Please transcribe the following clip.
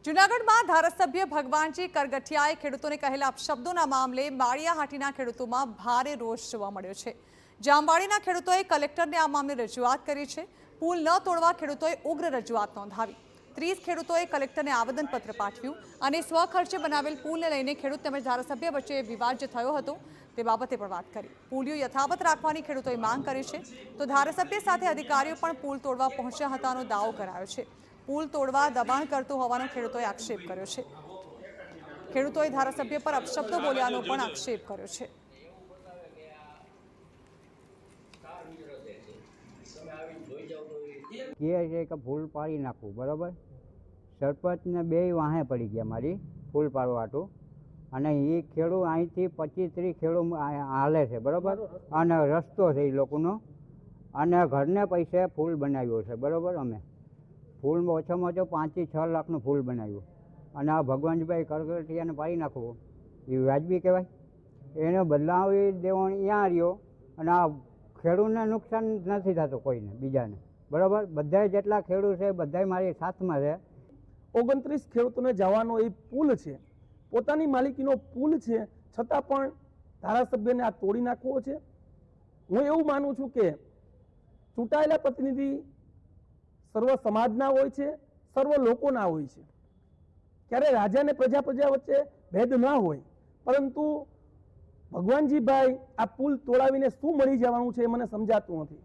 જૂનાગઢમાં ધારાસભ્ય ભગવાનજી કરગઠિયાએ ખેડૂતોને કહેલા અપશબ્દોના મામલે માળિયાહાટીના ખેડૂતોમાં ભારે રોષ જોવા મળ્યો છે। જામવાડીના ખેડૂતોએ કલેક્ટરને આ મામલે રજૂઆત કરી છે। પુલ ન તોડવા ખેડૂતોએ ઉગ્ર રજૂઆત નોંધાવી। 30 ખેડૂતોએ કલેક્ટરને આવેદનપત્ર પાઠવ્યું અને સ્વખર્ચે બનાવેલ પુલને લઈને ખેડૂત તેમજ ધારાસભ્ય વચ્ચે વિવાદ જે થયો હતો તે બાબતે પણ વાત કરી। પુલિયો યથાવત રાખવાની ખેડૂતોએ માંગ કરી છે, તો ધારાસભ્ય સાથે અધિકારીઓ પણ પુલ તોડવા પહોંચ્યા હતાનો દાવો કરાયો છે। પુલ તોડવા દબાણ કરતું હોવાનો ખેડૂતોએ આક્ષેપ કર્યો છે। ખેડૂતોએ ધારાસભ્ય પર અપશબ્દો બોલ્યાનો પણ આક્ષેપ કર્યો છે। કહે છે કે ફૂલ પાડી નાખવું બરાબર। સરપંચને બે વાહે પડી ગયા મારી ફૂલ પાડવાટું, અને એ ખેડૂત અહીંથી 25-30 ખેડૂત હાલે છે બરાબર, અને રસ્તો છે એ લોકોનો, અને ઘરને પૈસે ફૂલ બનાવ્યો છે બરાબર। અમે ફૂલ ઓછામાં ઓછો 5 થી 6 લાખનું ફૂલ બનાવ્યું, અને આ ભગવાનજીભાઈ કરગઠિયાને પાડી નાખવું એ વાજબી કહેવાય? એને બદલાવી દેવાનો ત્યાં રહ્યો, અને આ ખેડૂતને નુકસાન નથી થતું કોઈને બીજાને બરાબર। બધા જેટલા ખેડૂત છે બધા મારી સાથમાં છે। 29 ખેડૂતોને જવાનો એ પુલ છે, પોતાની માલિકીનો પુલ છે, છતાં પણ ધારાસભ્યને આ તોડી નાખવો છે। હું એવું માનું છું કે ચૂંટાયેલા પ્રતિનિધિ સર્વ સમાજના હોય છે, સર્વ લોકોના હોય છે। ક્યારે રાજા અને પ્રજા વચ્ચે ભેદ ના હોય, પરંતુ ભગવાનજીભાઈ આ પુલ તોડાવીને શું મળી જવાનું છે એ મને સમજાતું નથી।